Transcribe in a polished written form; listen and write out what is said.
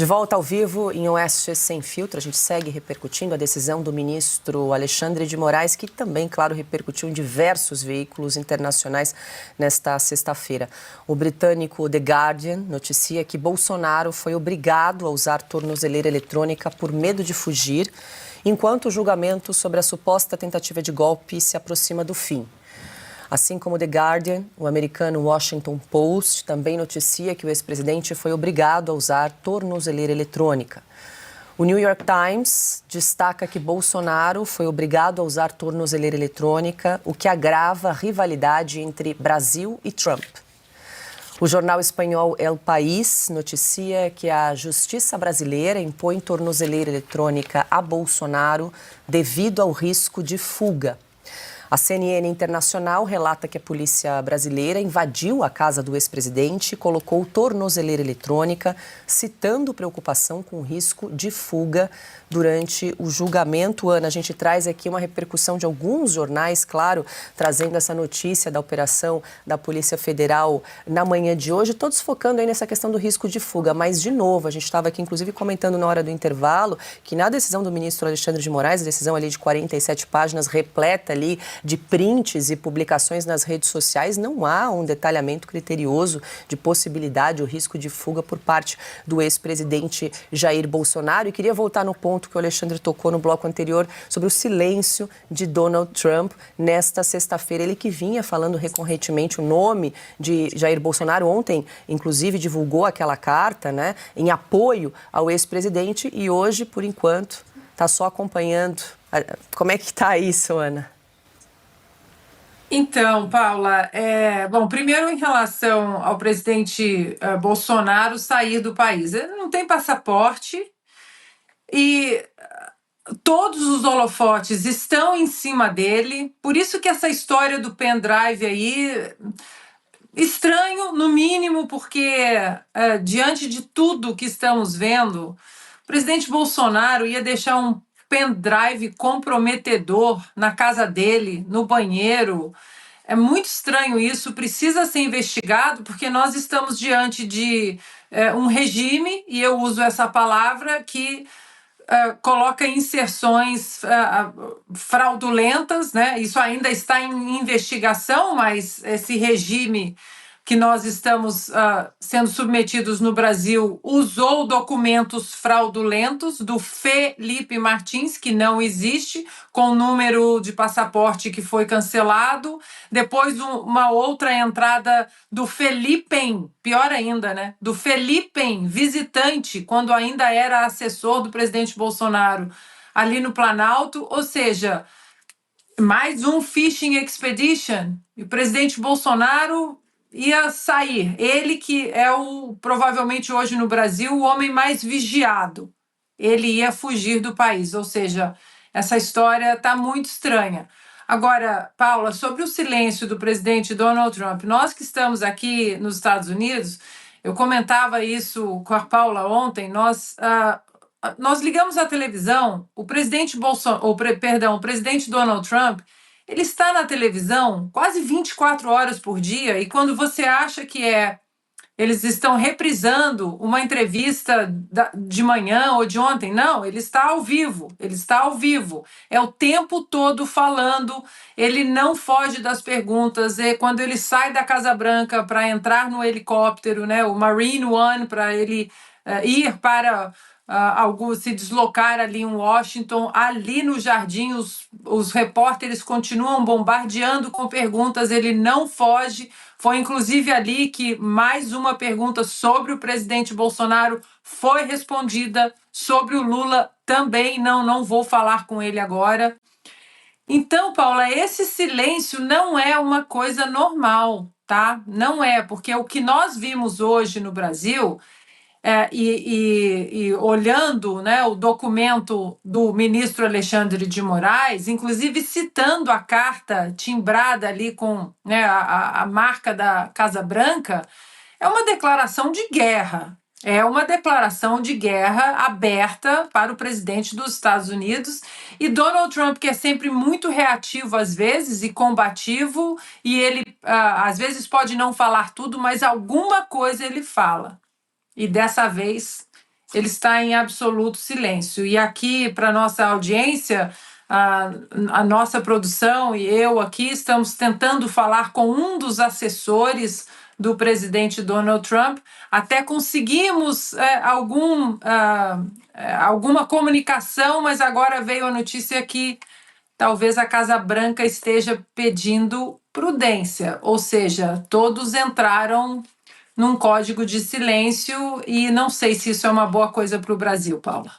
De volta ao vivo em Oeste Sem Filtro, a gente segue repercutindo a decisão do ministro Alexandre de Moraes, que também, claro, repercutiu em diversos veículos internacionais nesta sexta-feira. O britânico The Guardian noticia que Bolsonaro foi obrigado a usar tornozeleira eletrônica por medo de fugir, enquanto o julgamento sobre a suposta tentativa de golpe se aproxima do fim. Assim como The Guardian, o americano Washington Post também noticia que o ex-presidente foi obrigado a usar tornozeleira eletrônica. O New York Times destaca que Bolsonaro foi obrigado a usar tornozeleira eletrônica, o que agrava a rivalidade entre Brasil e Trump. O jornal espanhol El País noticia que a justiça brasileira impõe tornozeleira eletrônica a Bolsonaro devido ao risco de fuga. A CNN Internacional relata que a polícia brasileira invadiu a casa do ex-presidente e colocou tornozeleira eletrônica, citando preocupação com o risco de fuga durante o julgamento. Ana, a gente traz aqui uma repercussão de alguns jornais, claro, trazendo essa notícia da operação da Polícia Federal na manhã de hoje, todos focando aí nessa questão do risco de fuga. Mas, de novo, a gente estava aqui, inclusive, comentando na hora do intervalo que na decisão do ministro Alexandre de Moraes, a decisão ali de 47 páginas, repleta ali de prints e publicações nas redes sociais, não há um detalhamento criterioso de possibilidade ou risco de fuga por parte do ex-presidente Jair Bolsonaro. E queria voltar no ponto que o Alexandre tocou no bloco anterior sobre o silêncio de Donald Trump nesta sexta-feira. Ele que vinha falando recorrentemente o nome de Jair Bolsonaro. Ontem, inclusive, divulgou aquela carta, né, em apoio ao ex-presidente e hoje, por enquanto, está só acompanhando. Como é que está isso, Ana? Então, Paula, bom, primeiro em relação ao presidente Bolsonaro sair do país. Ele não tem passaporte e todos os holofotes estão em cima dele, por isso que essa história do pendrive aí, estranho no mínimo, porque diante de tudo que estamos vendo, o presidente Bolsonaro ia deixar um pendrive comprometedor na casa dele, no banheiro. É muito estranho isso, precisa ser investigado, porque nós estamos diante de um regime, e eu uso essa palavra, que coloca inserções fraudulentas, né? Isso ainda está em investigação, mas esse regime que nós estamos sendo submetidos no Brasil usou documentos fraudulentos do Felipe Martins, que não existe, com o número de passaporte que foi cancelado. Depois uma outra entrada do Felipem, pior ainda, né? Do Felipem, visitante, quando ainda era assessor do presidente Bolsonaro, ali no Planalto. Ou seja, mais um fishing expedition. E o presidente Bolsonaro ia sair. Ele que é provavelmente hoje no Brasil, o homem mais vigiado. Ele ia fugir do país. Ou seja, essa história está muito estranha. Agora, Paula, sobre o silêncio do presidente Donald Trump, nós que estamos aqui nos Estados Unidos, eu comentava isso com a Paula ontem, nós ligamos a televisão, o presidente o presidente Donald Trump, ele está na televisão quase 24 horas por dia, e quando você acha que eles estão reprisando uma entrevista de manhã ou de ontem, não, ele está ao vivo, é o tempo todo falando, ele não foge das perguntas, e quando ele sai da Casa Branca para entrar no helicóptero, né, o Marine One, para ele ir para se deslocar ali em Washington, ali no jardim, os repórteres continuam bombardeando com perguntas, ele não foge. Foi inclusive ali que mais uma pergunta sobre o presidente Bolsonaro foi respondida, sobre o Lula também, não vou falar com ele agora. Então, Paula, esse silêncio não é uma coisa normal, tá? Não é, porque o que nós vimos hoje no Brasil e olhando, né, o documento do ministro Alexandre de Moraes, inclusive citando a carta timbrada ali com, né, a marca da Casa Branca, é uma declaração de guerra. É uma declaração de guerra aberta para o presidente dos Estados Unidos. E Donald Trump, que é sempre muito reativo às vezes e combativo, e ele às vezes pode não falar tudo, mas alguma coisa ele fala. E dessa vez ele está em absoluto silêncio. E aqui, para nossa audiência, a nossa produção e eu aqui estamos tentando falar com um dos assessores do presidente Donald Trump, até conseguimos alguma comunicação, mas agora veio a notícia que talvez a Casa Branca esteja pedindo prudência, ou seja, todos entraram num código de silêncio e não sei se isso é uma boa coisa para o Brasil, Paula.